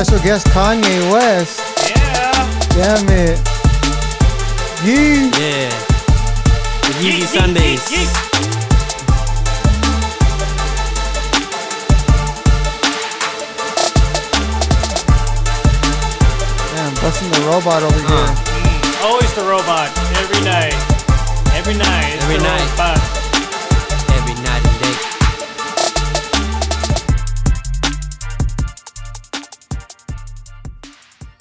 special guest Kanye West. Yeah. Damn it. Yee. Yeah. The Yeezy Sundays. Damn, busting the robot over here. Always the robot. Every night. Every night. It's Every the night. Robot. Every night and day.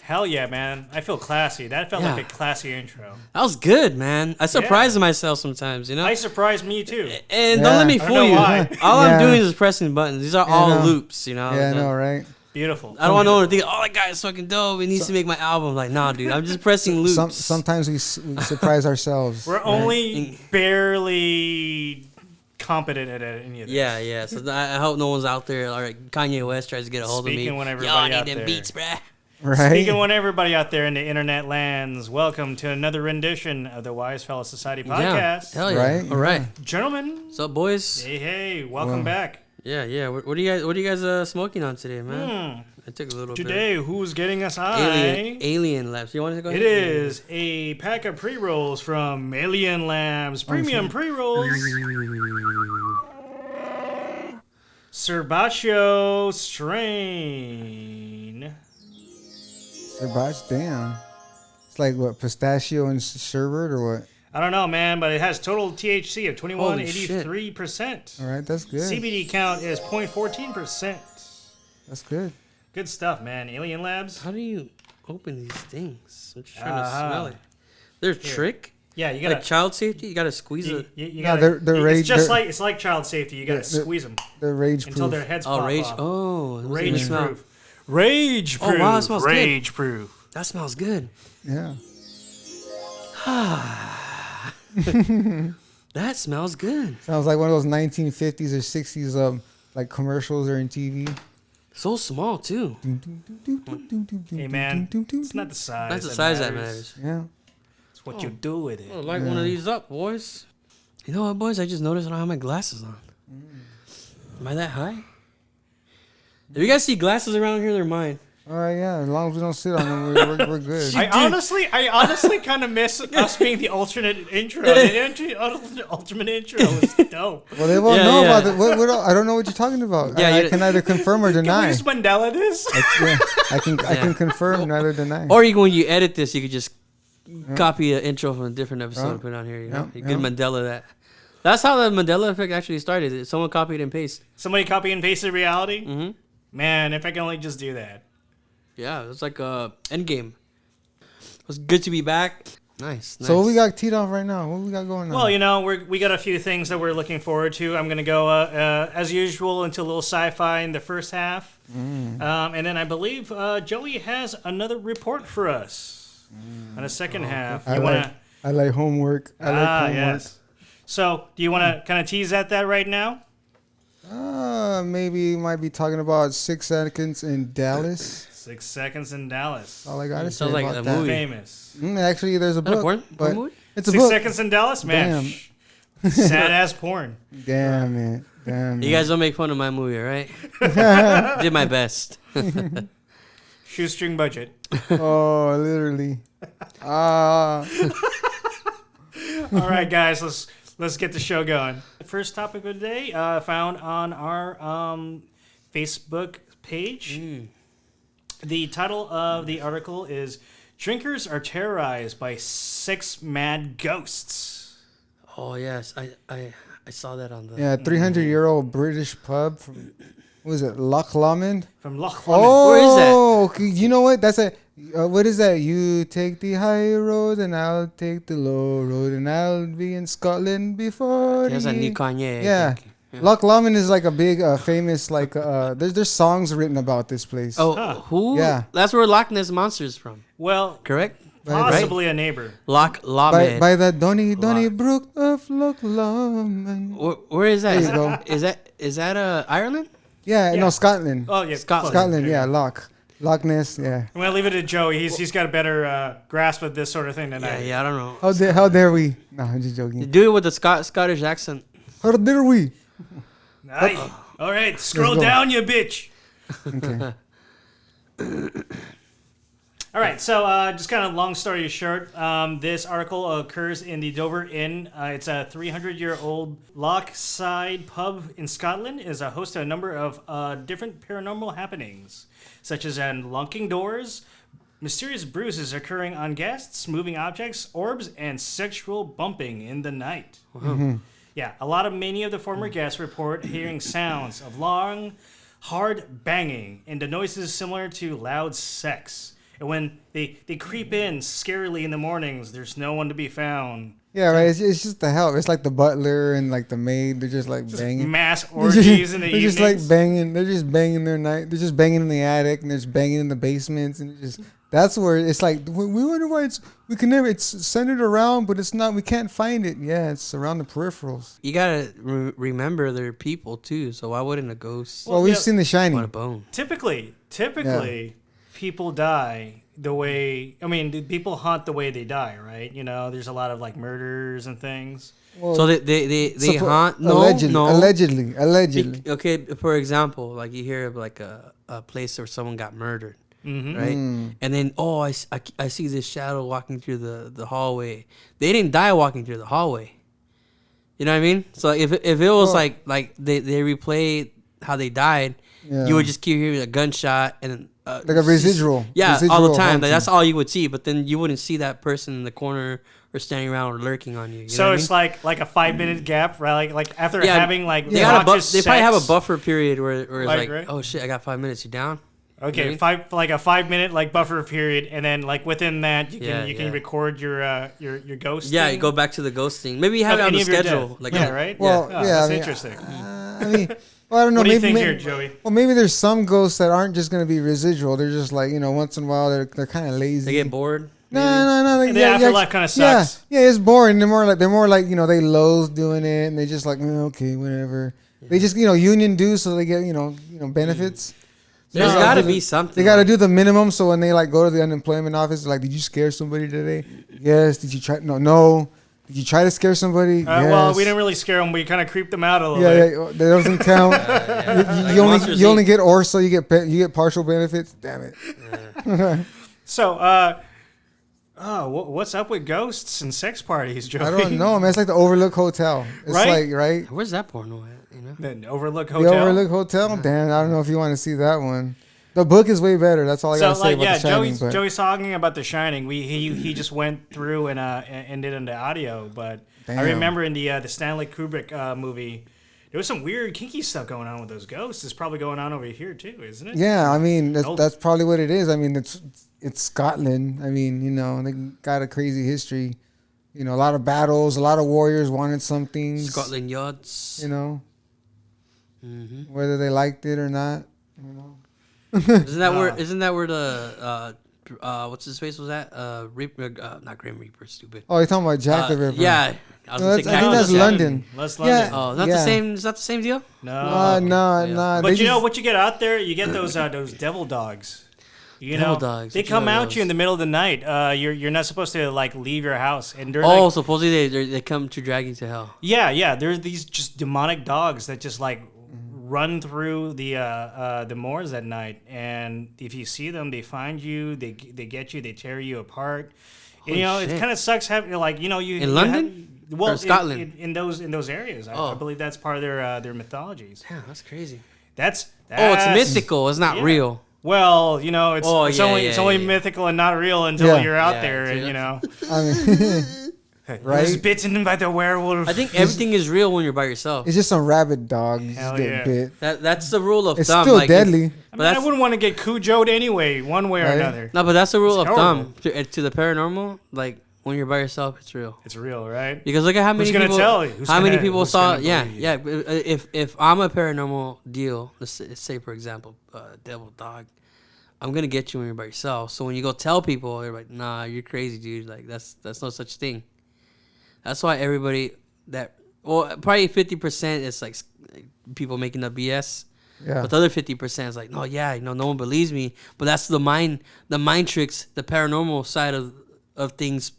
Hell yeah, man. I feel classy. That felt like a classy intro. That was good, man. I surprise myself sometimes, you know? I surprised me too. And don't let me I don't fool know you. why. All Yeah. I'm doing is pressing buttons. These are all no. loops, you know? Yeah, I know, right? Beautiful. I don't want no one to think, oh, that guy is fucking dope. He needs to make my album. Like, nah, dude. I'm just pressing loops. Sometimes we surprise ourselves. We're only barely competent at any of this. Yeah. So I hope no one's out there. All right, Kanye West tries to get a hold Speaking of me. when Yo, everybody I need out them there. beats, bruh. Right? Speaking when everybody out there in the internet lands, welcome to another rendition of the Wise Fellow Society podcast. Hell yeah. Right? All right. Gentlemen, What's up, boys? hey, welcome back. Yeah. What are you guys smoking on today, man? I took a little Today, who's getting us high? Alien Labs. You want to go ahead? It is a pack of pre-rolls from Alien Labs. Premium pre-rolls. Serbacio strain. Serbatch, damn. It's like what, pistachio and sherbet or what? I don't know, man, but it has total THC of 21.83%. All right, that's good. CBD count is 0.14%. That's good. Good stuff, man. Alien Labs. How do you open these things? I'm just trying to smell it. They're a trick? Yeah, you gotta Like child safety? You gotta squeeze it. You No, gotta, they're rage. it's like child safety. You gotta squeeze them They're rage until proof. their heads Oh, pop rage. off. Oh, Rage smell. proof. Rage proof. Oh, wow, it smells good. Rage proof. That smells good. Yeah. That smells good. Sounds like one of those 1950s or 60s like commercials or in TV. So small, too. Hey, man, it's not the size. That's the size that matters. Yeah. It's what you do with it. I'd like one of these up, boys. You know what, boys? I just noticed I don't have my glasses on. Am I that high? If you guys see glasses around here, they're mine. All right, yeah. As long as we don't sit on them, we're good. I honestly kind of miss us being the alternate intro. The ultimate intro was dope. Well, they won't Yeah, know yeah. about it. I don't know what you're talking about. Yeah, I can neither confirm or Can we deny. just Mandela this? I can confirm, neither deny. Or when you edit this, you could just copy an intro from a different episode and put it on here. You know, you give Mandela that. That's how the Mandela effect actually started. Someone copied and pasted. Somebody copy and pasted reality? Mm-hmm. Man, if I can only just do that. Yeah, it's like Endgame. It was good to be back. Nice. So what we got teed off right now? What we got going on? Well, you know, we got a few things that we're looking forward to. I'm going to go, as usual, into a little sci-fi in the first half. And then I believe Joey has another report for us in the second half. I like homework. I like homework. Yes. So, do you want to kind of tease at that right now? Maybe you might be talking about 6 seconds in Dallas. 6 Seconds in Dallas. All I gotta say Sounds like about a that. movie. Famous. Actually, there's a That a book, porn but movie? it's a 6 book. Seconds in Dallas? Man. Sad ass porn. Damn it. Damn You it. guys don't make fun of my movie, all right? Did my best. Shoestring budget. Oh, literally. All right, guys, let's get the show going. The first topic of the day found on our Facebook page. The title of the article is "Drinkers Are Terrorized by 6 Mad Ghosts." Oh yes, I saw that on the. Yeah, 300-year-old British pub from, what is it, Loch Lomond? From Loch Lomond. Oh, Where is that? okay, you know what? That's a, what is that? You take the high road and I'll take the low road and I'll be in Scotland before There's a the- new Kanye. I Yeah. think. Loch Lomond is like a big famous like there's songs written about this place. Oh, who? Yeah. That's where Loch Ness Monster is from. Well, Correct. possibly a neighbor. Loch Lomond. by the Donny Brook of Loch Lomond. Where is that? There you go. Is that Ireland? Yeah, Yeah. no, Scotland. Oh, yeah. Scotland, There yeah, you go. Loch Ness, yeah. I'm going to leave it to Joey. He's got a better grasp of this sort of thing than I do. Yeah, I don't know. How dare we? No, I'm just joking. Do it with the Scottish accent. How dare we? Nice. All right, scroll go. down, you bitch. Okay. All right, so just kind of long story short, this article occurs in the Dover Inn. It's a 300-year-old lochside pub in Scotland. Is a host to a number of different paranormal happenings, such as unlocking doors, mysterious bruises occurring on guests, moving objects, orbs, and sexual bumping in the night. Yeah, many of the former guests report hearing sounds of long, hard banging and the noises similar to loud sex. And when they creep in scarily in the mornings, there's no one to be found. Yeah, right. It's just the help. It's like the butler and like the maid. They're just like banging. Mass orgies in the They're evenings. just like banging. They're just banging their night. They're just banging in the attic and they're just banging in the basements and just that's where it's like we wonder why we can never. It's centered around, but it's not. We can't find it. Yeah, it's around the peripherals. You gotta remember they're people too. So why wouldn't a ghost Well, we've seen The Shining. want a bone? Typically, people die the way. I mean, people haunt the way they die, right? You know, there's a lot of like murders and things. Well, So they haunt. No, allegedly. Okay, for example, like you hear of like a place where someone got murdered. Right, and then I see this shadow walking through the hallway. They didn't die walking through the hallway. You know what I mean? So if it was like they replayed how they died, you would just keep hearing a gunshot and like a residual. Yeah, residual all the time. haunting. Like, that's all you would see. But then you wouldn't see that person in the corner or standing around or lurking on you. You know So what I it's mean? like a 5-minute gap, right? Like after Yeah, having like they got conscious they probably have a sex. buffer period where it's like, right? oh shit, I got 5 minutes. You down? Okay, Really? like a 5-minute like buffer period, and then like within that you can Yeah. record your ghost. Yeah, thing you go back to the ghost thing. Maybe you have it on any the of your schedule. death. Like yeah, right. Well, Oh, yeah, that's I mean, interesting. I mean, well, I don't know. What do you maybe, think maybe, here, Joey? Well, maybe there's some ghosts that aren't just going to be residual. They're just like, once in a while they're kind of lazy. they get bored. No. And the afterlife kind of sucks. Yeah, it's boring. They're more like they loathe doing it, and they just like okay, whatever. Yeah. They just union dues, so they get benefits. There's got to be something. They got to do the minimum, so when they like go to the unemployment office, they're like, did you scare somebody today? Yes. Did you try? No. Did you try to scare somebody? Yes. Well, we didn't really scare them. We kind of creeped them out a little bit. Yeah, that doesn't count. You only get ORSA. You get partial benefits. Damn it. So, what's up with ghosts and sex parties, Joey? I don't know, man. It's like the Overlook Hotel. It's Right? like right. Where's that porno at? The Overlook The Hotel. Overlook Hotel. Damn, I don't know if you want to see that one. The book is way better. That's all I gotta say about The Shining. Joey's talking about The Shining. He just went through and did it in the audio, but Damn. I remember in the Stanley Kubrick movie, there was some weird kinky stuff going on with those ghosts. It's probably going on over here too, isn't it? Yeah, I mean that's probably what it is. I mean it's Scotland. I mean they got a crazy history. A lot of battles, a lot of warriors wanted some things. Scotland Yards. Whether they liked it or not. Isn't that where the what's his face was at? Reaper, not Grim Reaper, stupid. Oh, you're talking about Jack the Ripper. Yeah. I No, was I think thinking that's London. That's Yeah. London. Oh, not Yeah. the same. Is that the same deal? No. No. But what you get out there, you get those devil dogs. Devil dogs. They Which come one are out you in those? the middle of the night. You're not supposed to like leave your house, and they're Oh, like, supposedly they come to drag you to hell. yeah. There's these just demonic dogs that just like run through the moors at night, and if you see them, they find you, they get you, they tear you apart. And, Holy it shit. kind of sucks having like you In London? Well, Or Scotland? in those areas. I believe that's part of their mythologies. Damn, that's crazy. That's It's mythical. It's not yeah. real. Well, it's Oh, it's yeah, only yeah, it's only yeah. mythical and not real until Yeah. you're out Yeah, there, and I mean, I was right? bitten by the werewolf. I think everything is real when you're by yourself. It's just some rabid dog just Hell getting yeah. bit. That's the rule of It's thumb. still like, deadly. But that's, I wouldn't want to get cujoed anyway, one way or Right. another. no, but that's the rule It's of horrible. thumb to the paranormal. Like when you're by yourself, it's real. It's real, right? Because look at how many Who's gonna people. tell you? Who's How many gonna- people who's saw? gonna Yeah, believe? yeah. If I'm a paranormal deal, let's say for example, devil dog, I'm gonna get you when you're by yourself. So when you go tell people, they're like, "Nah, you're crazy, dude. Like that's no such thing." That's why everybody probably 50% is like people making up BS. Yeah. But the other 50% is like, no, no one believes me. But that's the mind tricks, the paranormal side of things.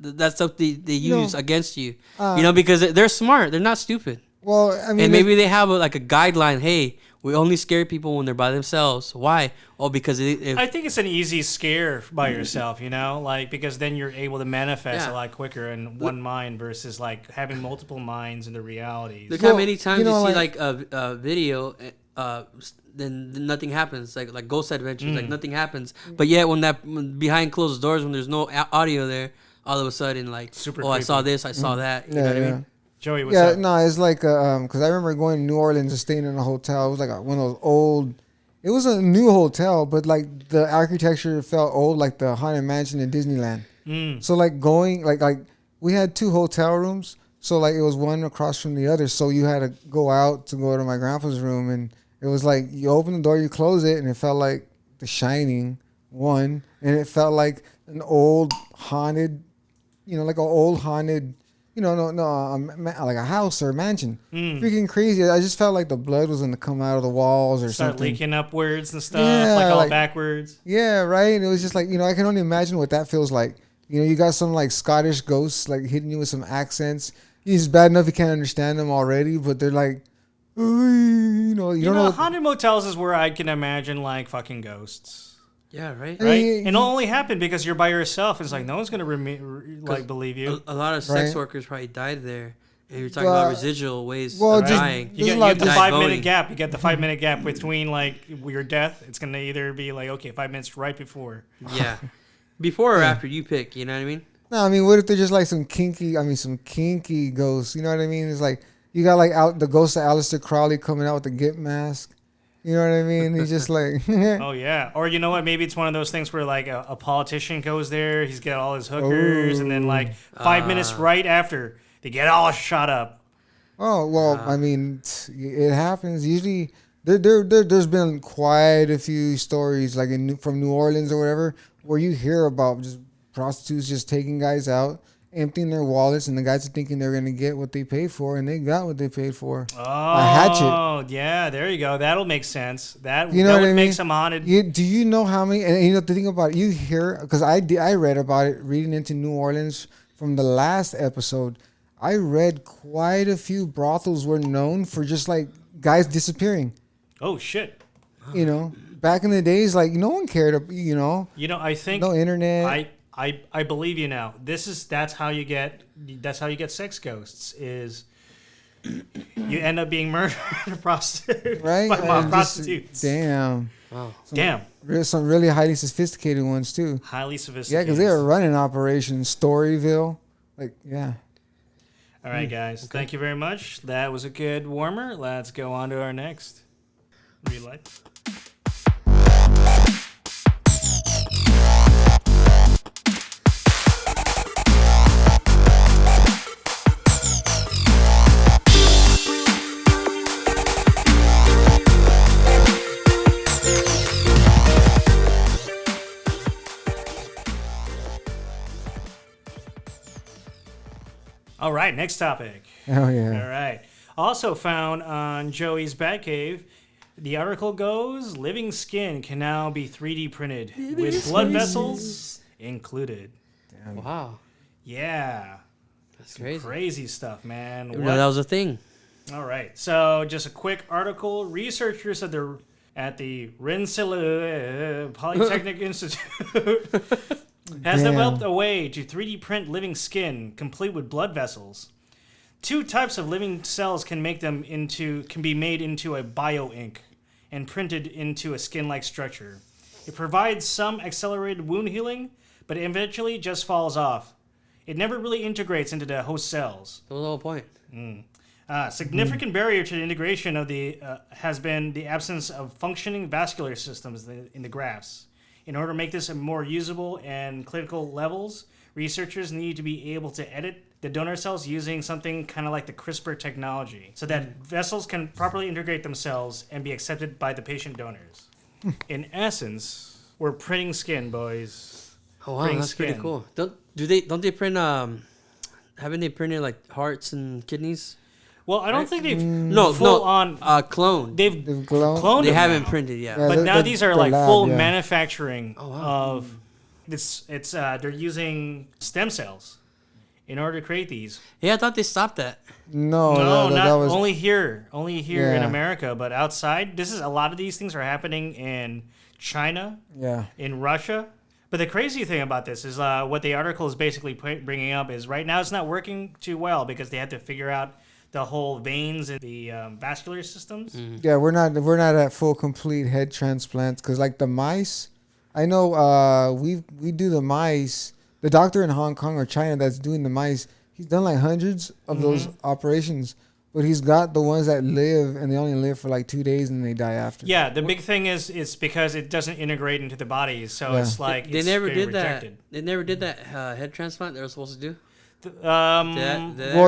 That's stuff they use against you. Because they're smart. They're not stupid. Well, I mean, And maybe they have a guideline. Hey, We only scare people when they're by themselves. Why? Oh, because I think it's an easy scare by yourself, you know, like because then you're able to manifest a lot quicker in one mind versus like having multiple minds in the realities. Look how many times you know, see like a video, then nothing happens. Like Ghost Adventures, like nothing happens. But yet when behind closed doors, when there's no audio there, all of a sudden like, Super I creepy. saw this, I saw that. You know what I mean? Joey, what's up? No, it's like because I remember going to New Orleans and staying in a hotel. It was like one of those old. It was a new hotel, but like the architecture felt old, like the Haunted Mansion in Disneyland. So like going like we had 2 hotel rooms, so like it was one across from the other. So you had to go out to go to my grandpa's room, and it was like you open the door, you close it, and it felt like The Shining one, and it felt like an old haunted, like an old haunted. Like a house or a mansion. Freaking crazy. I just felt like the blood was going to come out of the walls or Start something. leaking upwards and stuff, Yeah, all backwards. Yeah, right? And it was just like, I can only imagine what that feels like. You got some like Scottish ghosts like hitting you with some accents. It's bad enough you can't understand them already, but they're like, you don't know. Haunted motels is where I can imagine like fucking ghosts. Yeah, right. Right, and it'll only happen because you're by yourself. It's like no one's gonna believe you. A lot of sex workers probably died there. And you're talking about residual ways of dying. You get the 5-minute gap. You get the 5-minute gap between like your death. It's gonna either be like 5 minutes right before. Yeah, before or after you pick. You know what I mean? No, I mean, what if they're just like some kinky ghosts? You know what I mean? It's like you got like the ghost of Aleister Crowley coming out with the Gimp mask. You know what I mean? He's just like... Oh, yeah. Or you know what? Maybe it's one of those things where like a politician goes there. He's got all his hookers. And then like 5 minutes right after, they get all shot up. Oh, well, I mean, it happens. Usually, there's been quite a few stories like from New Orleans or whatever where you hear about just prostitutes just taking guys out, emptying their wallets, and the guys are thinking they're going to get what they paid for, and they got what they paid for. Oh, a hatchet. Oh, yeah, there you go. That'll make sense. That would mean? make some haunted. Do you know how many, and the thing about it, you hear, because I read about it, reading into New Orleans from the last episode, I read quite a few brothels were known for just like guys disappearing. Oh, shit. Back in the days, like no one cared, I think no internet. I believe you now. That's how you get sex ghosts is you end up being murdered right? by prostitutes. Damn. Wow. Some really highly sophisticated ones too. Highly sophisticated. Yeah, because they were running Operation Storyville. Like, yeah. All right, guys. Okay. Thank you very much. That was a good warmer. Let's go on to our next real life. All right, next topic. Oh, yeah. All right. Also found on Joey's Batcave, the article goes, living skin can now be 3D printed with blood vessels included. Damn. Wow. Yeah. That's crazy. Crazy stuff, man. I didn't know that was a thing. All right. So just a quick article. Researchers at the Rensselaer Polytechnic Institute has developed a way to 3D print living skin complete with blood vessels. 2 types of living cells can be made into a bioink and printed into a skin-like structure. It provides some accelerated wound healing, but eventually just falls off. It never really integrates into the host cells. That was the whole point. Significant barrier to the integration of has been the absence of functioning vascular systems in the grafts. In order to make this more usable and clinical levels, researchers need to be able to edit the donor cells using something kind of like the CRISPR technology so that vessels can properly integrate themselves and be accepted by the patient donors. In essence, we're printing skin, boys. Oh wow, that's pretty cool. Don't they print haven't they printed like hearts and kidneys? Well, I don't think they've cloned. They've cloned. They haven't now. printed yet. Yeah, But now these are like lab, full yeah. manufacturing of this. It's they're using stem cells in order to create these. Yeah, I thought they stopped that. No, No, that not was only here in Yeah. America, but outside. This is a lot of these things are happening in China, yeah. in Russia. But the crazy thing about this is what the article is basically bringing up is right now it's not working too well because they had to figure out the whole veins and the vascular systems. Yeah, we're not at full complete head transplants because like the mice, I know we do the mice. The doctor in Hong Kong or China that's doing the mice, he's done like hundreds of those operations, but he's got the ones that live and they only live for like 2 days and they die after. Yeah, the big thing is it's because it doesn't integrate into the body, so Yeah. it's like They it's never getting did rejected. that. They never did that head transplant they were supposed to do. Did that Well, they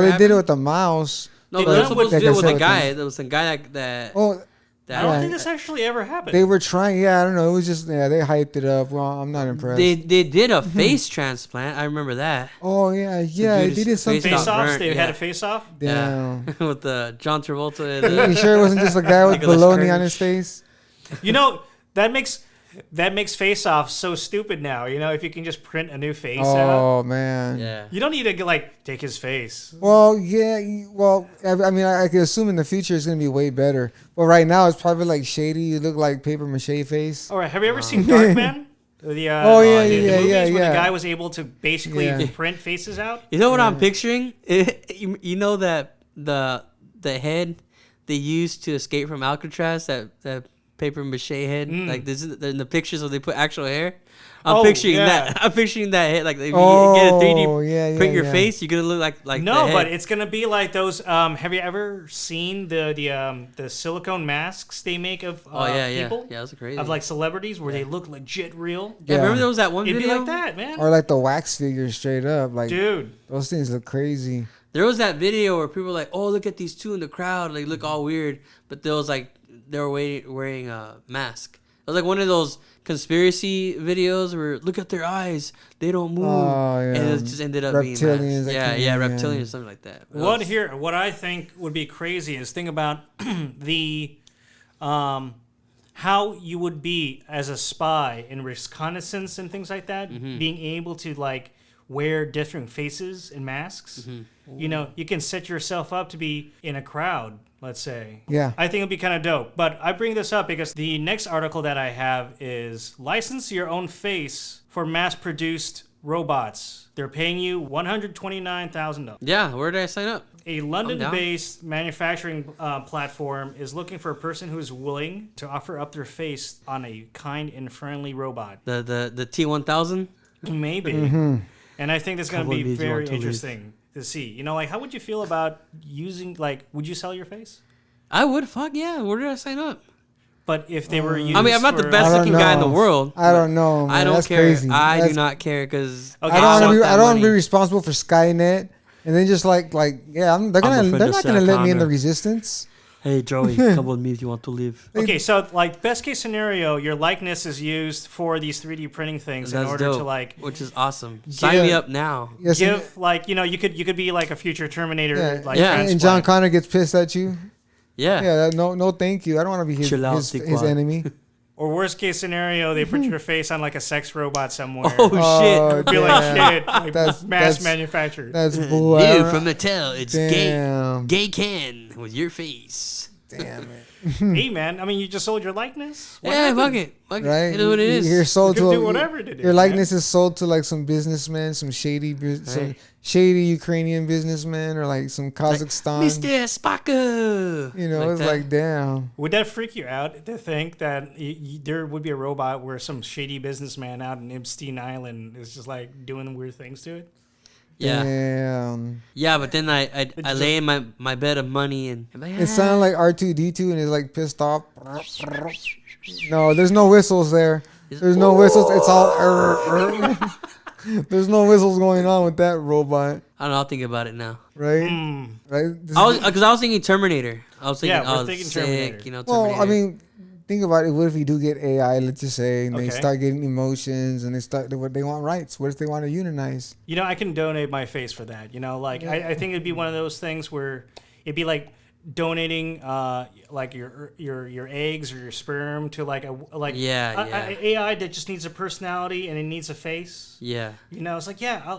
ever did it happen? with the mouse. No, They but they were done supposed to like do I it with said a with guy. There was some guy that Oh, I don't Yeah. think this actually ever happened. they were trying. Yeah, I don't know. It was just they hyped it up. Well, I'm not impressed. they did a face transplant. I remember that. Oh yeah, yeah. dude They is did something. face face offs. burnt, They yeah. had a face off. Damn. Yeah. With the John Travolta. And, You sure it wasn't just a guy with Nicolas bologna on Cage. his face? You know that makes face off so stupid now. You know, if you can just print a new face out, Oh man. yeah. you don't need to like take his face. Well, yeah. Well, I mean, I could assume in the future it's gonna be way better. But right now it's probably like shady. You look like paper mache face. All right, have you ever seen Darkman? The, Oh, yeah, the yeah, movies yeah, where yeah. the guy was able to basically Yeah. print faces out. You know what I'm picturing? You know that the head they used to escape from Alcatraz, that paper mache head, like this is in the pictures where they put actual hair. I'm Oh, picturing yeah. that. I'm picturing that head. Like if you get a Oh, 3D yeah, print yeah, your yeah. face, you're gonna look like No, the head. but it's gonna be like those. Have you ever seen the silicone masks they make of oh yeah, yeah, people yeah. That's crazy. of like celebrities where they look legit real? yeah, Yeah. remember there was that one It'd be video? like that, man. Or like the wax figures straight up. Like Dude, those things look crazy. There was that video where people were like, "Oh, look at these two in the crowd. They look all weird," but there was like they were wearing a mask. It was like one of those conspiracy videos where look at their eyes, they don't move, Oh, yeah. and it just ended up being Reptilians masks. that Yeah, came yeah, in, yeah. reptilians or something like that. It what was- what I think would be crazy is think about the how you would be as a spy in reconnaissance and things like that, being able to like wear different faces and masks. You know, you can set yourself up to be in a crowd, let's say. Yeah. I think it'd be kind of dope. But I bring this up because the next article that I have is license your own face for mass-produced robots. They're paying you $129,000. Yeah, where did I sign up? A down. London-based manufacturing platform is looking for a person who is willing to offer up their face on a kind and friendly robot. The T1000. Maybe. And I think that's going to Couple be of these you very want to leave. interesting to see. You know, like, how would you feel about using, like, would you sell your face? I would. Fuck yeah. Where did I sign up? But if they were used I mean, I'm not the for- best I don't looking guy in the know. world. I don't know. Man. I don't That's care. Crazy. I do That's- not care because Okay, I don't want to be. that I don't want to be money. responsible for Skynet, and then just like yeah, they're I'm a gonna friend they're of not Sarah gonna let me in the Connor. resistance. Hey Joey, come with me if you want to live. Okay, so, like, best case scenario, your likeness is used for these 3D printing things in That's order dope, to, like, which is awesome. Sign me up now. Yes, give, like, you know, you could be, like, a future Terminator, yeah, like, Yeah. and John transplant. Connor gets pissed at you. Yeah. Yeah, no, thank you. I don't want to be his Chill out, his Tiquan. enemy. Or worst case scenario, they put your face on, like, a sex robot somewhere. Oh, Oh, shit. Be like, damn. shit, like, That's- mass that's- manufactured. That's bull. I Dude, don't- from Mattel, it's damn, gay Ken with your face. damn it. Hey, man, I mean, you just sold your likeness? What Yeah, happened? fuck it. Fuck it. Right? It is what it is. You're sold You to can a, do whatever to do, Your man. likeness is sold to like some businessmen, some Right. shady Ukrainian businessmen, or like some Kazakhstan. Mr. Spocker. You know, it's that. like damn. Would that freak you out to think that there would be a robot where some shady businessman out in Epstein Island is just like doing weird things to it? Yeah. Damn. Yeah, but then I just- lay in my bed of money and I'm like, It sounded like R2D2 and it's like pissed off. No, there's no whistles there. There's no whistles. It's all. There's no whistles going on with that robot, I don't know. I'll think about it now. right? Hmm. Right. This- I was thinking Terminator. I was thinking, Yeah, we're oh, thinking sick, Terminator. you know, well, Terminator. I mean, think about it. What if you do get AI? Let's just say, and they Okay. start getting emotions, and what they want rights. What if they want to unionize? You know, I can donate my face for that. You know, like I think it'd be one of those things where it'd be like donating like your eggs or your sperm to like Yeah. a AI that just needs a personality and it needs a face. yeah. You know, it's like, yeah,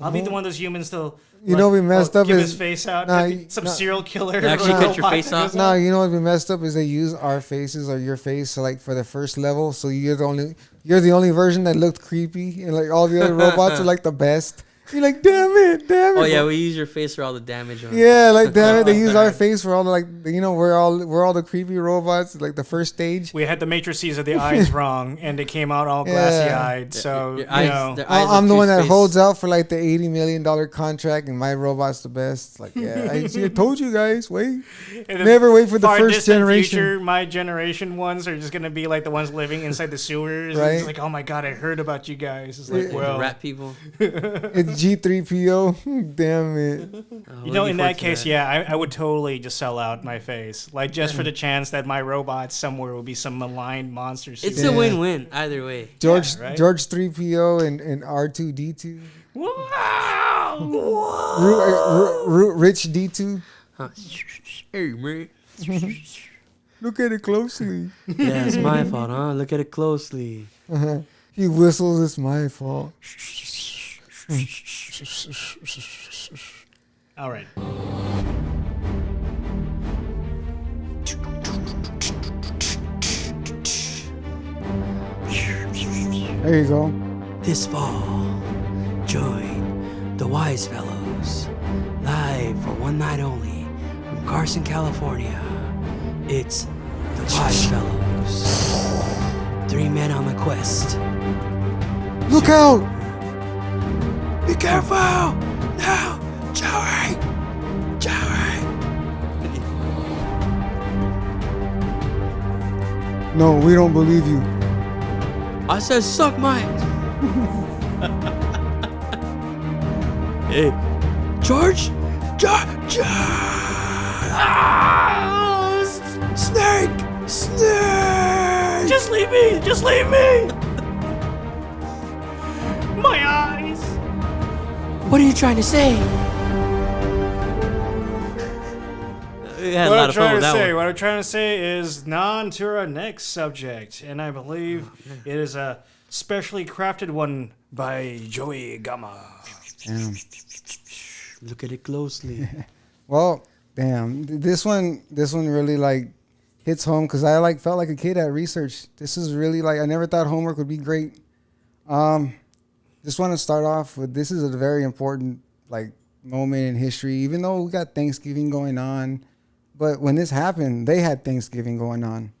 I'll be the one of those humans that'll. You know, we messed up give is his face out. Nah, Like some serial killer. They actually or cut your robot face that off? goes No, you know what we messed up is they use our faces or your face, so like for the first level. So you're the only version that looked creepy, and like all the other robots are like the best. You're like, damn it. Oh yeah, we use your face for all the damage. On Yeah, like damn it, they use our face for all the like, you know, we're all the creepy robots, like the first stage. We had the matrices of the eyes wrong, and they came out all glassy eyed. So Your eyes- you know, their eyes I'm look the one too that space. holds out for like the $80 million contract, and my robot's the best. Like, yeah, I told you guys, wait, in the never wait for the far first distant generation. Future, my generation ones are just gonna be like the ones living inside the sewers. Right. It's like, oh my god, I heard about you guys. It's like, Yeah. well, rat people. It's G3PO. Damn it. you know, in that case, yeah, I would totally just sell out my face, like just for the chance that my robot somewhere will be some malign monster. It's suit. a win-win either way. George right? George 3PO and R2D2. Wow! Rich D2. Huh. Hey man. Look at it closely. Yeah, it's my fault, huh? Look at it closely. He whistles. It's my fault. All right. There you go. This fall, join the Wise Fellows live for one night only from Carson, California. It's the Wise Fellows. 3 men on the quest. Look out! Be careful! No! Joey! Joey! No, we don't believe you. I said suck my... Hey, George? George! Ah! Snake! Snake! Just leave me! Just leave me! My eyes! What are you trying to say? We had a lot of fun with that one. What I'm trying to say is on to our next subject, and I believe it is a specially crafted one by Joey Gama. Damn. Look at it closely. Well, damn. This one really like hits home because I like felt like a kid at research. This is really like I never thought homework would be great. Just want to start off with this is a very important like moment in history. Even though we got Thanksgiving going on, but when this happened, they had Thanksgiving going on.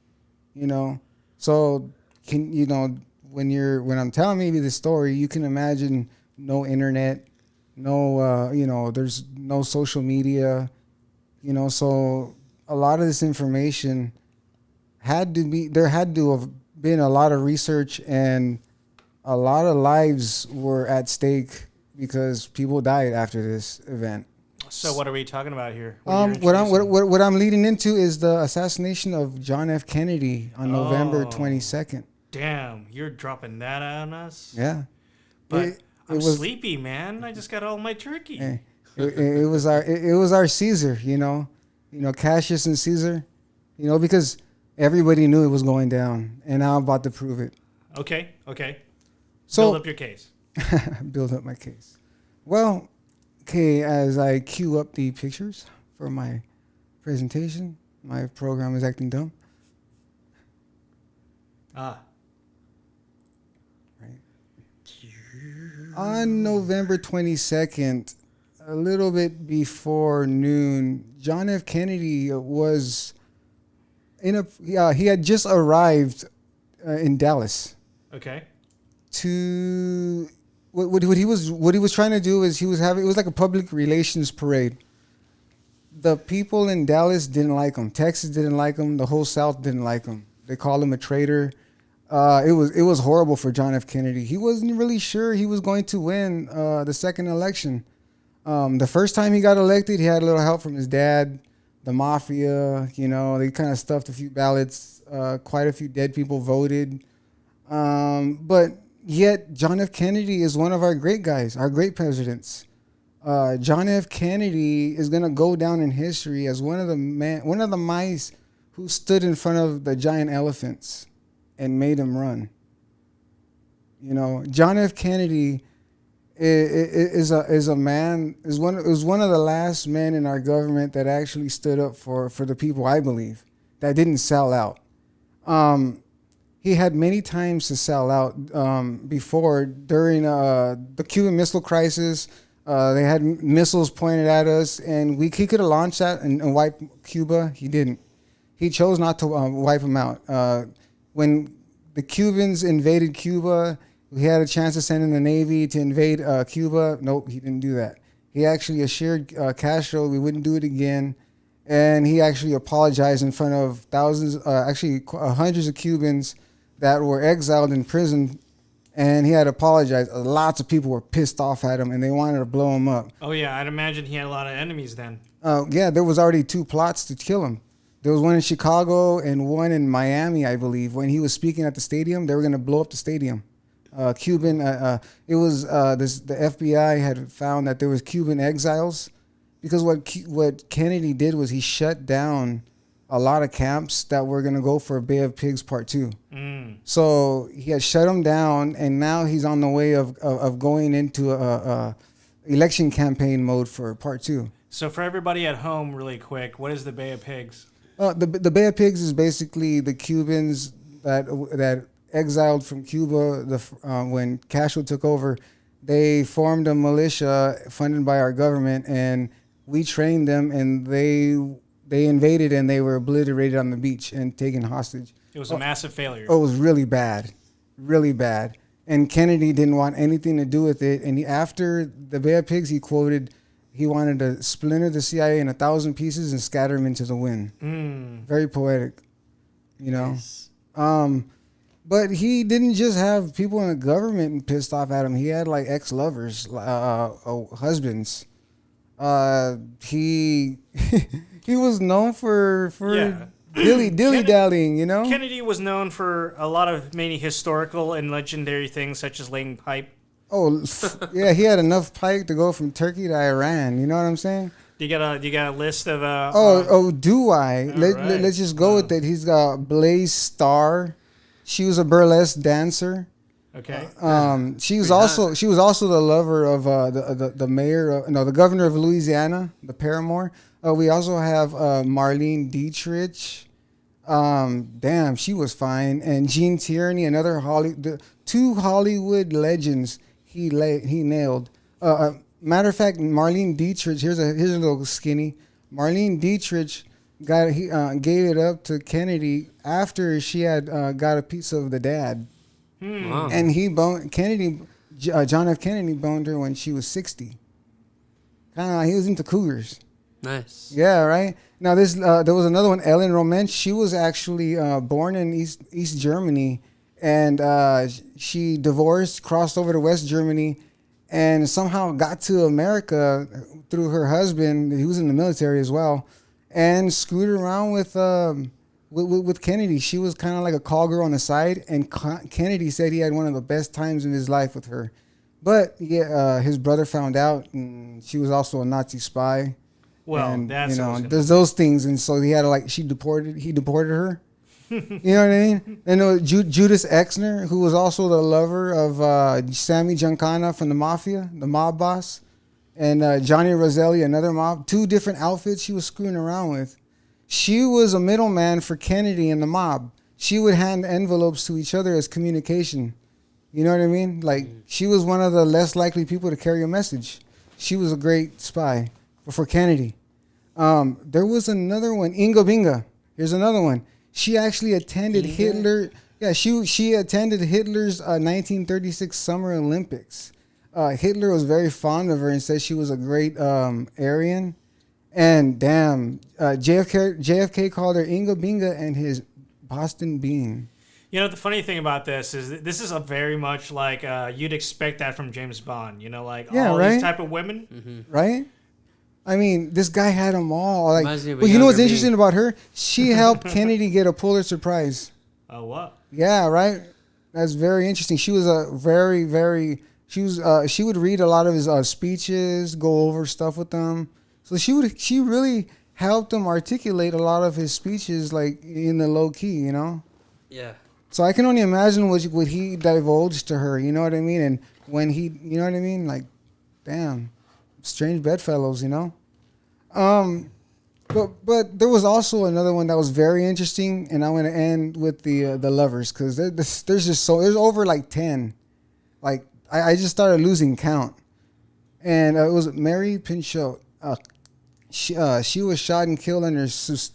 You know, so when I'm telling maybe the story, you can imagine no internet, no there's no social media, so a lot of this information had to have been a lot of research, and a lot of lives were at stake because people died after this event. So what are we talking about here? What I'm leading into is the assassination of John F. Kennedy on November 22nd. Damn, you're dropping that on us? Yeah. But I'm was- sleepy, man. I just got all my turkey. It was our Caesar, Cassius and Caesar, because everybody knew it was going down, and I'm about to prove it. Okay. So Build up your case. build up my case. Well, okay, as I queue up the pictures for my presentation, my program is acting dumb. On November 22nd, a little bit before noon, John F. Kennedy was he had just arrived in Dallas. Okay. To what he was trying to do is it was like a public relations parade. The people in Dallas didn't like him. Texas didn't like him. The whole South didn't like him. They called him a traitor. It was horrible for John F. Kennedy. He wasn't really sure he was going to win the second election. The first time he got elected, he had a little help from his dad, the mafia. They kind of stuffed a few ballots. Quite a few dead people voted. But yet, John F. Kennedy is one of our great guys, our great presidents. John F. Kennedy is gonna go down in history as one of the mice who stood in front of the giant elephants and made them run. John F. Kennedy is a man is one of the last men in our government that actually stood up for the people. I believe that didn't sell out. He had many times to sell out before during the Cuban Missile Crisis. They had missiles pointed at us, and he could have launched that and wiped Cuba. He didn't. He chose not to wipe them out. When the Cubans invaded Cuba, he had a chance to send in the Navy to invade Cuba. Nope, he didn't do that. He actually assured Castro we wouldn't do it again. And he actually apologized in front of hundreds of Cubans that were exiled in prison. And he had apologized. Lots of people were pissed off at him, and they wanted to blow him up. Oh, yeah. I'd imagine he had a lot of enemies then. Yeah, there was already 2 plots to kill him. There was one in Chicago and one in Miami, I believe. When he was speaking at the stadium, they were going to blow up the stadium. The FBI had found that there was Cuban exiles, because what Kennedy did was he shut down a lot of camps that were going to go for Bay of Pigs Part 2. So he had shut them down, and now he's on the way of going into a election campaign mode for Part 2. So for everybody at home, really quick, what is the Bay of Pigs? The Bay of Pigs is basically the Cubans that exiled from Cuba when Castro took over. They formed a militia funded by our government, and we trained them, and they invaded, and they were obliterated on the beach and taken hostage. It was a massive failure. Oh, it was really bad. Really bad. And Kennedy didn't want anything to do with it. And after the Bay of Pigs, he wanted to splinter the CIA in 1,000 pieces and scatter them into the wind. Very poetic, you know? Yes. But he didn't just have people in the government pissed off at him. He had like ex-lovers, husbands. He he was known for dilly-dallying, you know? Kennedy was known for a lot of many historical and legendary things, such as laying pipe. Oh, yeah, he had enough pipe to go from Turkey to Iran. You know what I'm saying? You got a list of do I? Right. Let's just go with it. He's got Blaze Starr. She was a burlesque dancer. Okay. She was also the lover of the governor of Louisiana, the paramour. We also have Marlene Dietrich. Damn, she was fine. And Gene Tierney, the 2 Hollywood legends he nailed. Matter of fact, Marlene Dietrich, here's a little skinny. Marlene Dietrich gave it up to Kennedy after she had got a piece of the dad. Wow. And John F. Kennedy boned her when she was 60. He was into cougars. Nice. Yeah, right. Now there was another one, Ellen Romanch. She was actually born in East Germany, and she divorced, crossed over to West Germany, and somehow got to America through her husband. He was in the military as well, and screwed around with Kennedy. She was kind of like a call girl on the side, and Kennedy said he had one of the best times in his life with her. But yeah, his brother found out, and she was also a Nazi spy. Well, and, that's there's those things, and so he had to he deported her. You know what I mean? And Judas Exner, who was also the lover of Sammy Giancana from the Mafia, the mob boss, and Johnny Roselli, another mob. 2 different outfits she was screwing around with. She was a middleman for Kennedy and the mob. She would hand envelopes to each other as communication. You know what I mean? Like, she was one of the less likely people to carry a message. She was a great spy for Kennedy. There was another one, Inga Binga. Here's another one. She actually attended Hitler. Yeah, she attended Hitler's 1936 Summer Olympics. Hitler was very fond of her and said she was a great Aryan. And damn, JFK called her Inga Binga and his Boston Bean. You know, the funny thing about this is a very much like you'd expect that from James Bond. You know, like these type of women, right? I mean, this guy had them all. Like, But you know what's interesting about her? She helped Kennedy get a Pulitzer Prize. Oh, what? Yeah, right. That's very interesting. She was a very, very. She would read a lot of his speeches, go over stuff with them. So she really helped him articulate a lot of his speeches, like in the low key, you know. Yeah. So I can only imagine what he divulged to her. You know what I mean? And when he, you know what I mean? Like, damn, strange bedfellows, you know. But there was also another one that was very interesting, and I'm gonna end with the lovers because there's just there's over like 10. Like I just started losing count, and it was Mary Pinchot. She was shot and killed under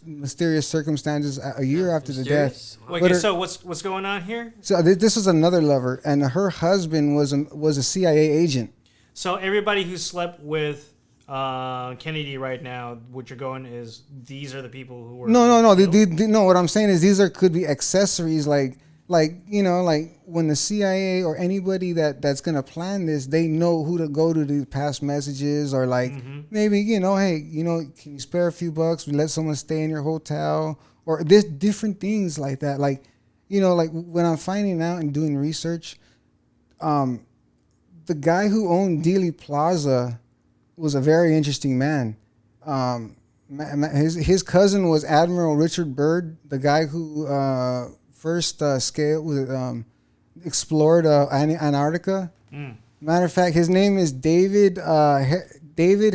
mysterious circumstances a year after the death. Okay, so what's going on here? So this was another lover, and her husband was a CIA agent. So everybody who slept with Kennedy right now, what you're going is these are the people who were no. No, what I'm saying is these could be accessories, like you know, like when the CIA or anybody that's gonna plan this, they know who to go to pass messages, or like maybe, you know, hey, you know, can you spare a few bucks? Let someone stay in your hotel, or this different things like that. Like, you know, like when I'm finding out and doing research, the guy who owned Dealey Plaza was a very interesting man. His cousin was Admiral Richard Byrd, the guy who first explored Antarctica. Matter of fact, his name is David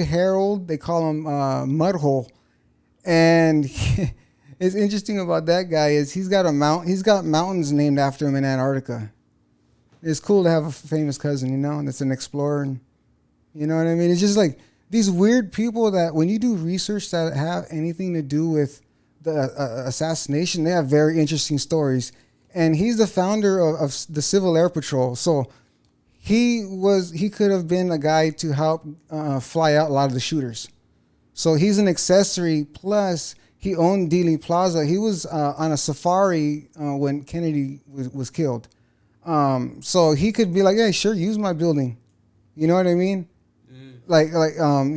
Harold. They call him Mudhole. And it's interesting about that guy is he's got mountains named after him in Antarctica. It's cool to have a famous cousin, you know, that's an explorer. And, you know what I mean? It's just like these weird people that when you do research that have anything to do with the assassination, they have very interesting stories. And he's the founder of the Civil Air Patrol. So he could have been a guy to help fly out a lot of the shooters. So he's an accessory. Plus, he owned Dealey Plaza. He was on a safari when Kennedy was killed. So he could be like, hey, sure, use my building. You know what I mean? Like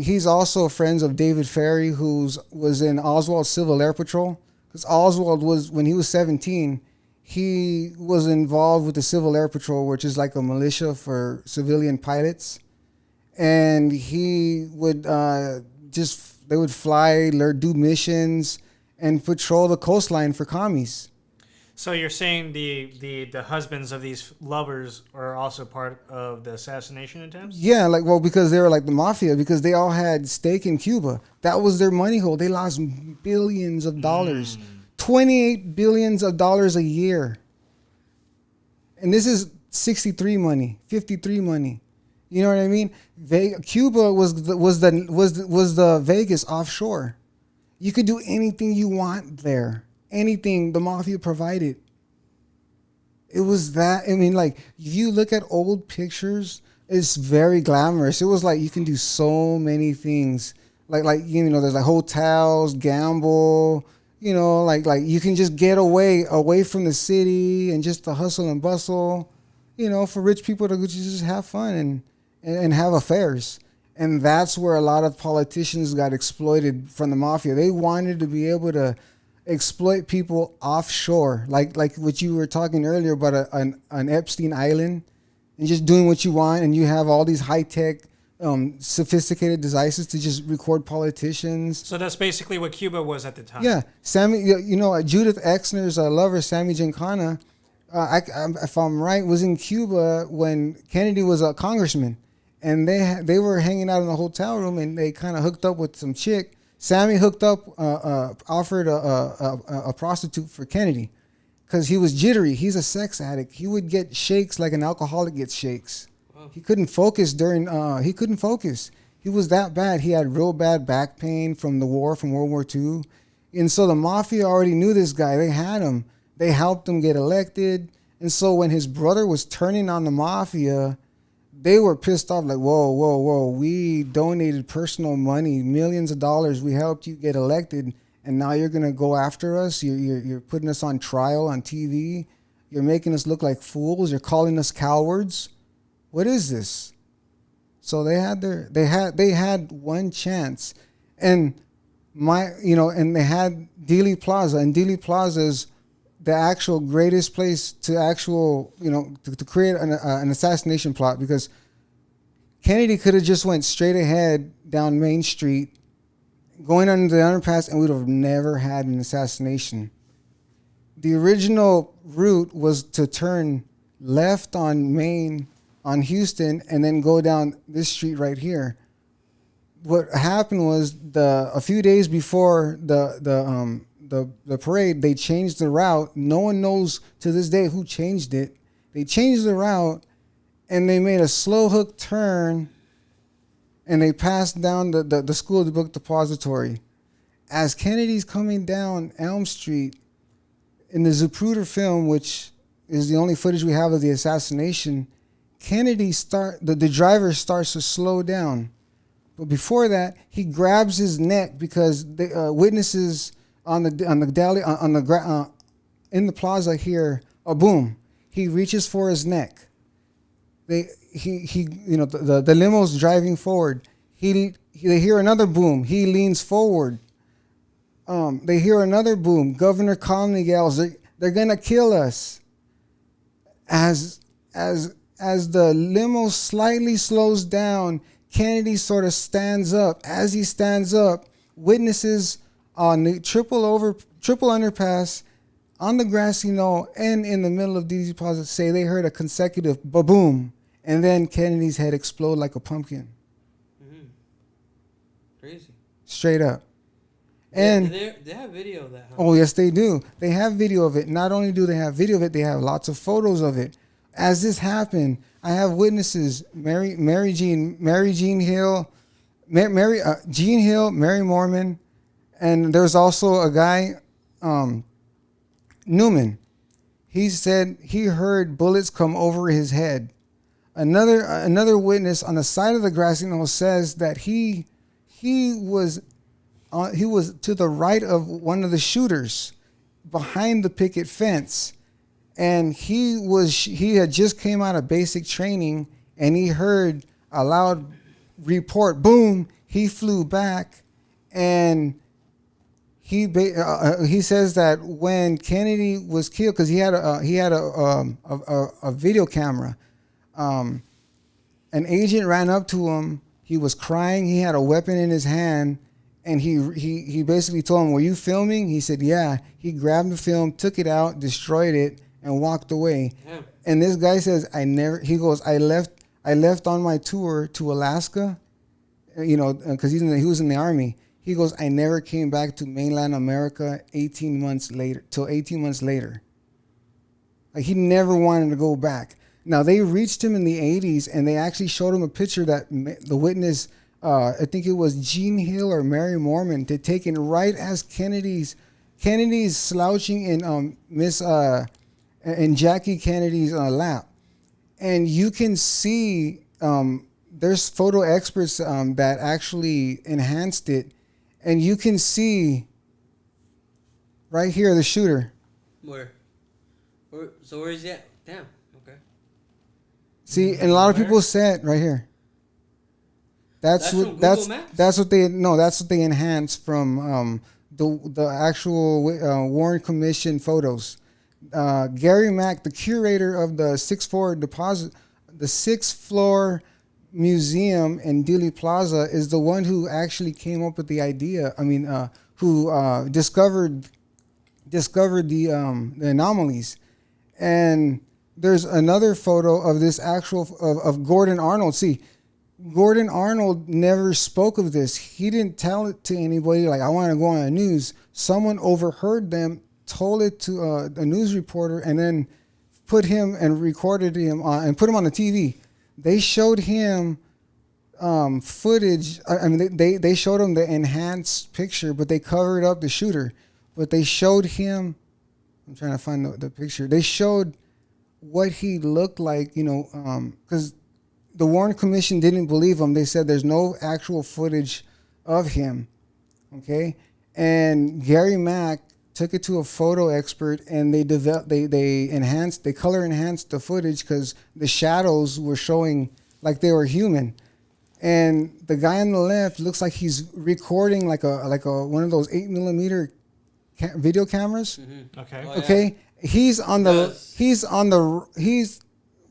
he's also friends of David Ferry, was in Oswald's Civil Air Patrol. Because Oswald when he was 17, he was involved with the Civil Air Patrol, which is like a militia for civilian pilots. And he would they would fly, do missions, and patrol the coastline for commies. So you're saying the husbands of these lovers are also part of the assassination attempts? Yeah, because they were like the mafia, because they all had stake in Cuba. That was their money hole. They lost billions of dollars, $28 billion a year. And this is 63 money, 53 money. You know what I mean? Cuba was the Vegas offshore. You could do anything you want there. Anything the mafia provided. It was that. I mean, like, if you look at old pictures, it's very glamorous. It was like you can do so many things. Like you know, there's like hotels, gamble. You know, like you can just get away from the city and just the hustle and bustle. You know, for rich people to just have fun and have affairs. And that's where a lot of politicians got exploited from the mafia. They wanted to be able to exploit people offshore, like what you were talking earlier about an Epstein Island, and just doing what you want, and you have all these high-tech, sophisticated devices to just record politicians. So that's basically what Cuba was at the time. Yeah, Judith Exner's lover, Sammy Giancana, if I'm right, was in Cuba when Kennedy was a congressman, and they were hanging out in the hotel room, and they kind of hooked up with some chick. Sammy hooked up, offered a prostitute for Kennedy because he was jittery. He's a sex addict. He would get shakes like an alcoholic gets shakes. Wow. He couldn't focus he couldn't focus. He was that bad. He had real bad back pain from the war, from World War II. And so the mafia already knew this guy. They had him. They helped him get elected. And so when his brother was turning on the mafia, they were pissed off, like, whoa. We donated personal money, millions of dollars. We helped you get elected, and now you're going to go after us? You're putting us on trial on TV? You're making us look like fools? You're calling us cowards? What is this? So they had one chance. And and they had Dealey Plaza, and Dealey Plaza is the actual greatest place to create an assassination plot, because Kennedy could have just went straight ahead down Main Street, going under the underpass, and we'd have never had an assassination. The original route was to turn left on Main on Houston and then go down this street right here. What happened was a few days before the parade, they changed the route. No one knows to this day who changed it. They changed the route and they made a slow hook turn and they passed down the School of the Book Depository. As Kennedy's coming down Elm Street, in the Zapruder film, which is the only footage we have of the assassination, the driver starts to slow down. But before that, he grabs his neck because the witnesses in the plaza hear a boom. He reaches for his neck. The limo's driving forward. They hear another boom. He leans forward. They hear another boom. Governor Connolly yells, "They're gonna kill us!" As the limo slightly slows down, Kennedy sort of stands up. As he stands up, witnesses on the triple underpass, on the grassy knoll, and in the middle of Dealey Plaza say they heard a consecutive ba-boom, and then Kennedy's head explode like a pumpkin. Mm-hmm. Crazy. Straight up. And they have video of that. Huh? Oh, yes, they do. They have video of it. Not only do they have video of it, they have lots of photos of it. As this happened, I have witnesses: Jean Hill, Mary Mormon, and there's also a guy, Newman. He said he heard bullets come over his head. Another witness on the side of the grassy knoll says that he was to the right of one of the shooters, behind the picket fence, and he had just came out of basic training, and he heard a loud report, boom. He flew back, and he says that when Kennedy was killed, because he had a video camera, an agent ran up to him. He was crying. He had a weapon in his hand. And he basically told him, "Were you filming?" He said, "Yeah." He grabbed the film, took it out, destroyed it, and walked away. Yeah. And this guy says, he goes, I left on my tour to Alaska, because he was in the Army. He goes, "I never came back to mainland America 18 months later. Like, he never wanted to go back. Now, they reached him in the 80s, and they actually showed him a picture that the witness, I think it was Jean Hill or Mary Mormon, had taken right as Kennedy's slouching in in Jackie Kennedy's lap, and you can see there's photo experts that actually enhanced it, and you can see right here the shooter. Where is that? Damn. Okay. See, and a lot of people said right here. That's what they enhanced from the actual Warren Commission photos. Gary Mack, the curator of the sixth floor museum in Dealey Plaza, is the one who actually came up with the idea. Who discovered the anomalies. And there's another photo of this of Gordon Arnold. See, Gordon Arnold never spoke of this. He didn't tell it to anybody, like, I want to go on the news. Someone overheard them, told it to a news reporter, and then put him and recorded him and put him on the TV. They showed him footage. They showed him the enhanced picture, but they covered up the shooter. But they showed him, I'm trying to find the picture. They showed what he looked like, because the Warren Commission didn't believe him. They said there's no actual footage of him. Okay, and Gary Mack took it to a photo expert, and they color enhanced the footage because the shadows were showing like they were human. And the guy on the left looks like he's recording like a one of those 8mm video cameras. Mm-hmm. Okay. Oh, okay. Yeah. He's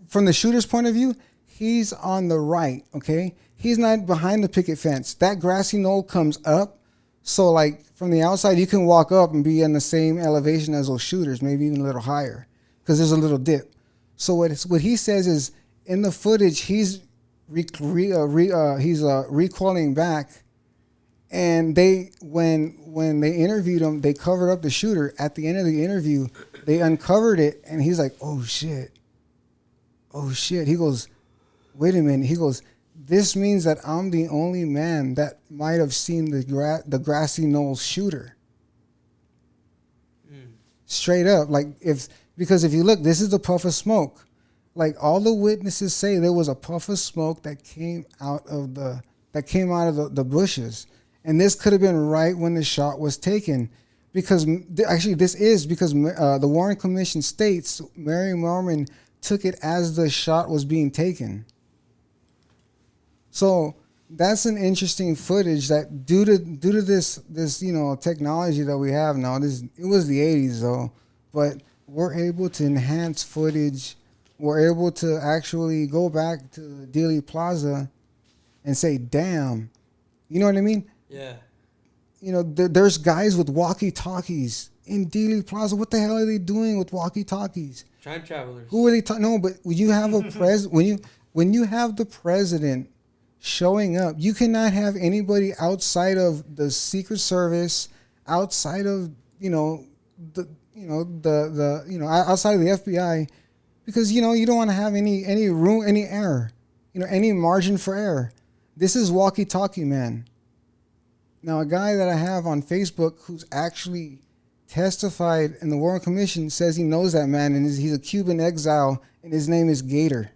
from the shooter's point of view. He's on the right, okay? He's not behind the picket fence. That grassy knoll comes up. So, like, from the outside, you can walk up and be in the same elevation as those shooters, maybe even a little higher, because there's a little dip. So what he says is, in the footage, he's recoiling back, and when they interviewed him, they covered up the shooter. At the end of the interview, they uncovered it, and he's like, "Oh shit, oh shit." He goes, "Wait a minute." He goes, "This means that I'm the only man that might have seen the grassy knoll shooter." Straight up, because if you look, this is the puff of smoke. Like all the witnesses say, there was a puff of smoke that came out of the bushes, and this could have been right when the shot was taken, because actually this is because the Warren Commission states Mary Mormon took it as the shot was being taken. So that's an interesting footage that due to this technology that we have now. It was the 80s though, but we're able to enhance footage. We're able to actually go back to Dealey Plaza and say, "Damn," you know what I mean? Yeah. There's guys with walkie-talkies in Dealey Plaza. What the hell are they doing with walkie-talkies? Time travelers. Who are they? No, but when you have when you have the president showing up, you cannot have anybody outside of the Secret Service, outside of outside of the FBI, because you don't want to have any room, any error, any margin for error. This is walkie-talkie man. Now, a guy that I have on Facebook who's actually testified in the Warren Commission says he knows that man, and he's a Cuban exile, and his name is Gator.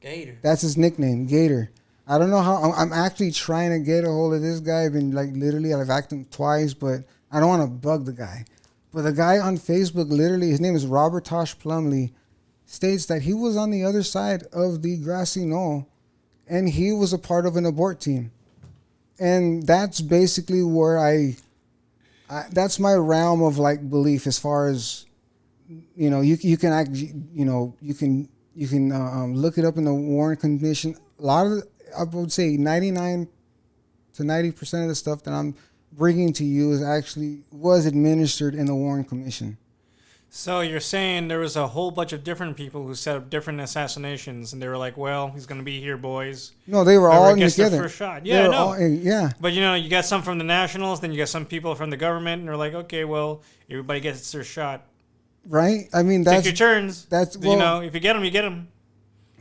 Gator. That's his nickname, Gator. I don't know how. I'm actually trying to get a hold of this guy. I've been I've asked him twice, but I don't want to bug the guy. But the guy on Facebook, literally, his name is Robert Tosh Plumley, states that he was on the other side of the grassy knoll, and he was a part of an abort team. And that's basically where that's my realm of belief, as far as you can actually you can look it up in the Warren Commission. A lot of I would say 99 to 90% of the stuff that I'm bringing to you was administered in the Warren Commission. So you're saying there was a whole bunch of different people who set up different assassinations, and they were like, "Well, he's going to be here, boys." No, they were Whoever all gets together. their first shot. Yeah, no. Yeah. But you got some from the Nationals, then you got some people from the government, and they're like, "Okay, well, everybody gets their shot." Right? I mean, take your turns. That's if you get them, you get them.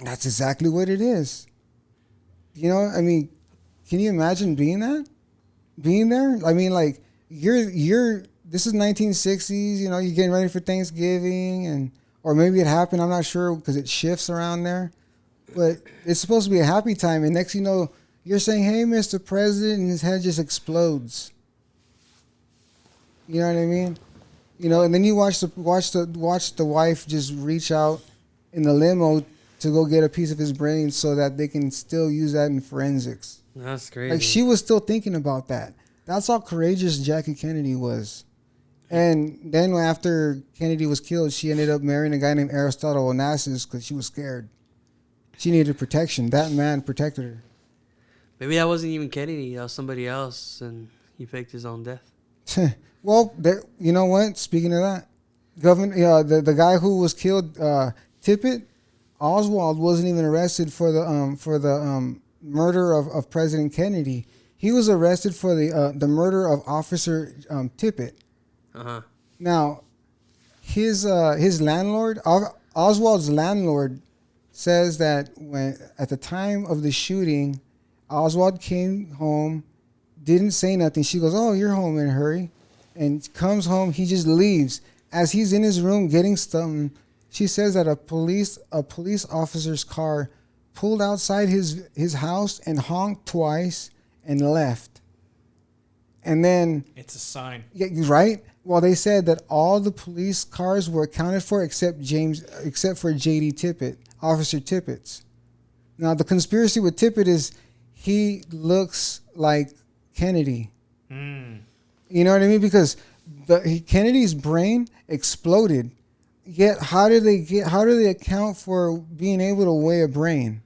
That's exactly what it is. I mean, can you imagine being there? I mean, you're. This is 1960s. You're getting ready for Thanksgiving, or maybe it happened. I'm not sure because it shifts around there, but it's supposed to be a happy time. And next, you're saying, "Hey, Mr. President," and his head just explodes. You know what I mean? And then you watch the wife just reach out in the limo to go get a piece of his brain so that they can still use that in forensics. That's crazy. She was still thinking about that. That's how courageous Jackie Kennedy was. And then after Kennedy was killed, she ended up marrying a guy named Aristotle Onassis because she was scared. She needed protection. That man protected her. Maybe that wasn't even Kennedy. That was somebody else, and he faked his own death. Well, you know what? Speaking of that, the guy who was killed, Tippit, Oswald wasn't even arrested for the murder of President Kennedy. He was arrested for the murder of Officer Tippit. Uh-huh. Now, his landlord, Oswald's landlord, says that at the time of the shooting, Oswald came home, didn't say nothing. She goes, "Oh, you're home in a hurry," and comes home. He just leaves. As he's in his room getting something, she says that a police officer's car pulled outside his house and honked twice and left. And then it's a sign. Yeah, right. Well, they said that all the police cars were accounted for except for J.D. Tippit, Officer Tippett's. Now, the conspiracy with Tippit is he looks like Kennedy. Mm. You know what I mean? Because Kennedy's brain exploded. Yet, how do they account for being able to weigh a brain?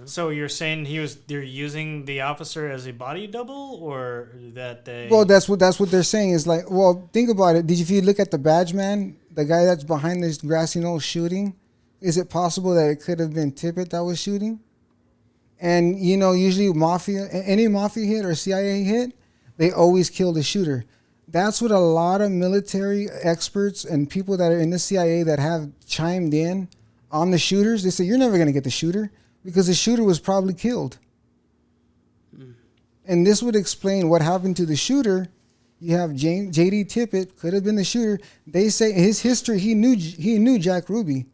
So you're saying they're using the officer as a body double, or that they? Well, that's what they're saying is like. Well, think about it. If you look at the badge man, the guy that's behind this grassy knoll shooting, is it possible that it could have been Tippett that was shooting? And, you know, usually any mafia hit or CIA hit, they always kill the shooter. That's what a lot of military experts and people that are in the CIA that have chimed in on the shooters, they say, you're never going to get the shooter because the shooter was probably killed. And this would explain what happened to the shooter. You have J.D. Tippett, could have been the shooter. They say his history, he knew Jack Ruby.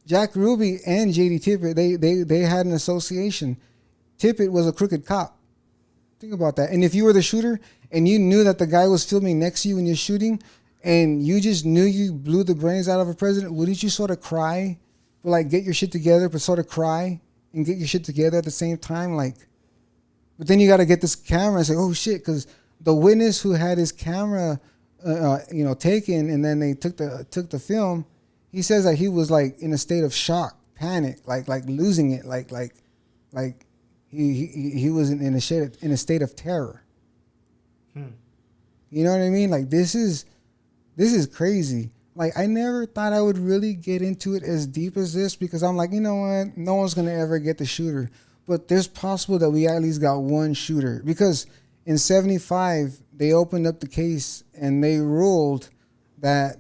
Jack Ruby and J.D. Tippett, they had an association. Tippett was a crooked cop. Think about that. And if you were the shooter and you knew that the guy was filming next to you when you're shooting and you just knew you blew the brains out of a president, wouldn't you sort of cry? Like, get your shit together, but sort of cry and get your shit together at the same time? Like, but then you got to get this camera and say, oh, shit, because the witness who had his camera, taken, and then they took the film, he says that he was like in a state of shock, panic, like losing it, like he was in a state of terror. You know what I mean? Like this is crazy. Like I never thought I would really get into it as deep as this because I'm like, you know what? No one's gonna ever get the shooter, but there's possible that we at least got one shooter because in '75 they opened up the case and they ruled that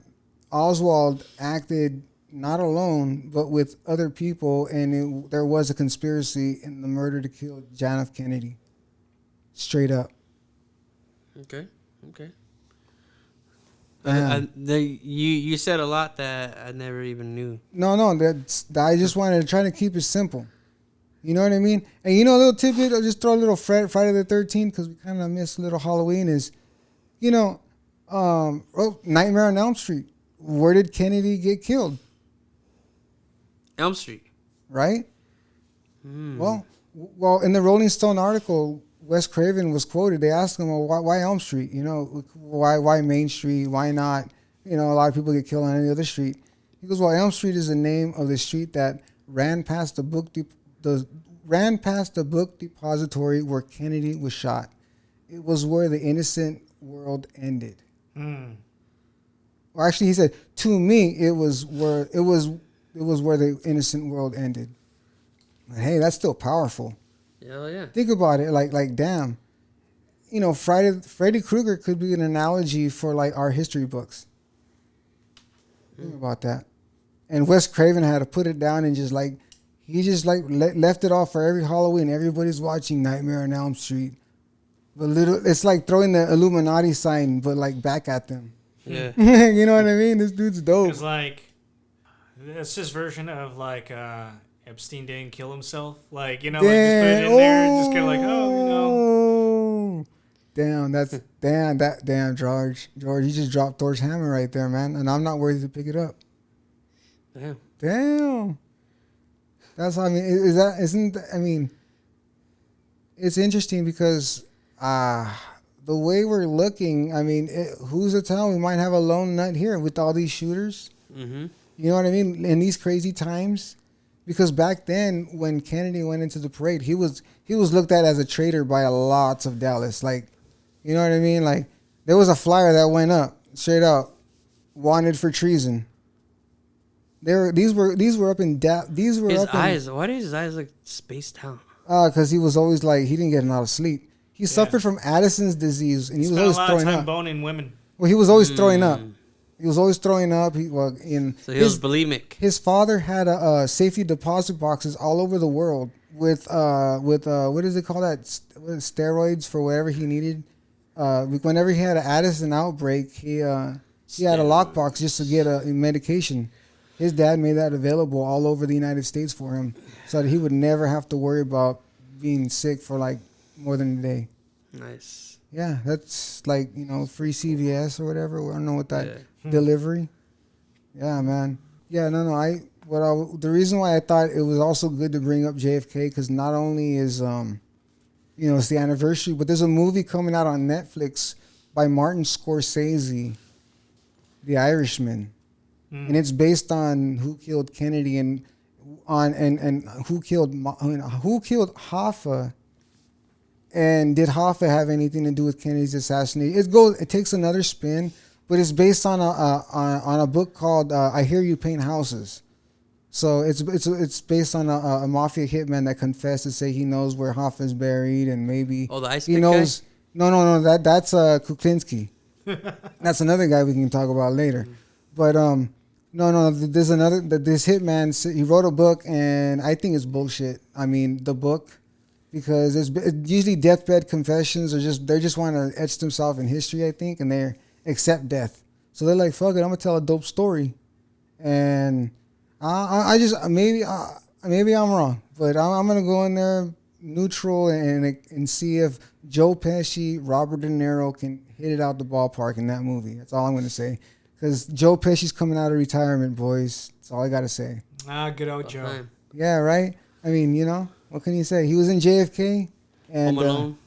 Oswald acted not alone, but with other people, and there was a conspiracy in the murder to kill John F. Kennedy. Straight up. Okay. Yeah. You said a lot that I never even knew. No, I just wanted to try to keep it simple. You know what I mean? And you know, a little tidbit, I'll just throw a little Friday the 13th because we kind of missed a little Halloween is, Nightmare on Elm Street. Where did Kennedy get killed? Elm Street. Right? Well, in the Rolling Stone article, Wes Craven was quoted. They asked him, well, why Elm Street? You know, why Main Street? Why not? You know, a lot of people get killed on any other street. He goes, well, Elm Street is the name of the street that ran past the book depository where Kennedy was shot. It was where the innocent world ended. Or actually, he said, to me, it was where the innocent world ended. But hey, that's still powerful. Hell yeah. Think about it, like damn. You know, Freddy Krueger could be an analogy for like our history books. Think about that. And Wes Craven had to put it down and just like left it off for every Halloween. Everybody's watching Nightmare on Elm Street. But it's like throwing the Illuminati sign, but like back at them. Yeah. You know what I mean? This dude's dope. It's like, that's his version of like Epstein didn't kill himself. Like, like just put it in there and just kind of like, Damn, George. George, you just dropped Thor's hammer right there, man. And I'm not worthy to pick it up. Damn. That's, I mean, it's interesting because, the way we're looking, I mean, who's to tell? We might have a lone nut here with all these shooters. Mm-hmm. You know what I mean? In these crazy times, because back then when Kennedy went into the parade, he was looked at as a traitor by lots of Dallas. Like, you know what I mean? Like there was a flyer that went up straight up, wanted for treason. These were up in his eyes. Why did his eyes look spaced out? Because he was always like he didn't get a lot of sleep. He suffered from Addison's disease, and he was always throwing up. Spent a lot of time boning women. Well, he was always throwing up. He was always throwing up. So he was bulimic. His father had a safety deposit boxes all over the world with what does it call that? Steroids for whatever he needed. Whenever he had an Addison outbreak, he had a lockbox just to get a medication. His dad made that available all over the United States for him, so that he would never have to worry about being sick for like more than a day. Nice. Yeah, that's like, free CVS or whatever. I don't know what that delivery. Yeah, man. Yeah, no. The reason why I thought it was also good to bring up JFK because not only is it's the anniversary, but there's a movie coming out on Netflix by Martin Scorsese, The Irishman, and it's based on who killed Kennedy and who killed Hoffa. And did Hoffa have anything to do with Kennedy's assassination? It takes another spin, but it's based on a book called I Hear You Paint Houses. So it's based on a mafia hitman that confessed to say he knows where Hoffa's buried, and maybe Oh, the ice he pick knows. guy? No, that's Kuklinski. That's another guy we can talk about later. But there's another. This hitman, he wrote a book, and I think it's bullshit. I mean, the book, because it's usually deathbed confessions, or they just want to etch themselves in history, I think, and they accept death. So they're like, fuck it, I'm gonna tell a dope story, and I just maybe I'm wrong, but I'm gonna go in there neutral and see if Joe Pesci, Robert De Niro can hit it out the ballpark in that movie. That's all I'm gonna say. Because Joe Pesci's coming out of retirement, boys. That's all I gotta say. Good old Joe. Time. Yeah, right. I mean, what can you say? He was in JFK, and Home Alone.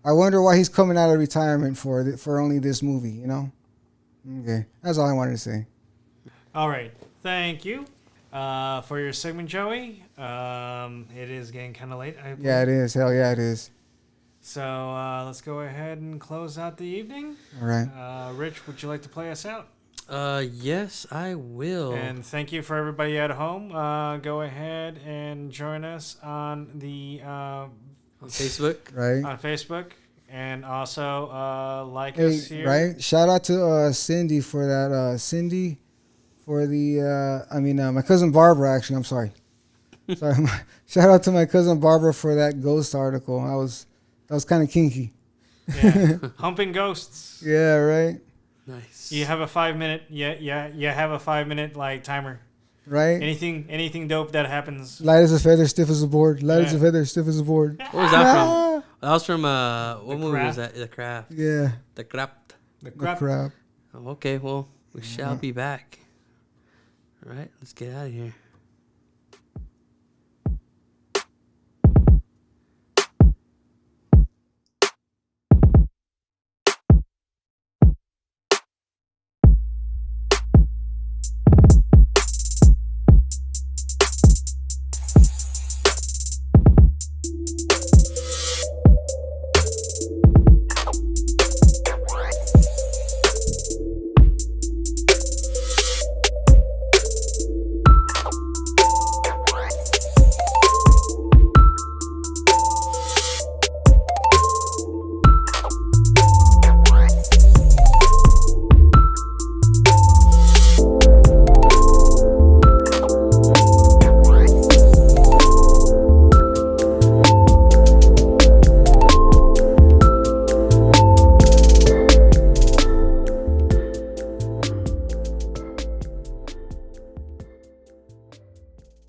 I wonder why he's coming out of retirement for only this movie. Okay, that's all I wanted to say. All right. Thank you for your segment, Joey. It is getting kind of late. Yeah, it is. Hell yeah, it is. So let's go ahead and close out the evening. All right. Rich, would you like to play us out? Yes, I will. And thank you for everybody at home. Go ahead and join us on the On Facebook. Right. on Facebook, and also like us here. Right. Shout out to Cindy for that. Cindy for the. My cousin Barbara. Actually, I'm sorry. Sorry. Shout out to my cousin Barbara for that ghost article. That was kind of kinky. Yeah. Humping ghosts. Yeah. Right. Nice. You have a 5 minute. Yeah. You have a 5 minute timer. Right. Anything dope that happens. Light as a feather, stiff as a board. Light as a Yeah. feather, stiff as a board. What was that from? That was from what movie Craft. was that? The Craft. Yeah. The Craft. The The crap. crap. Okay, well, we shall be back. All right, let's get out of here.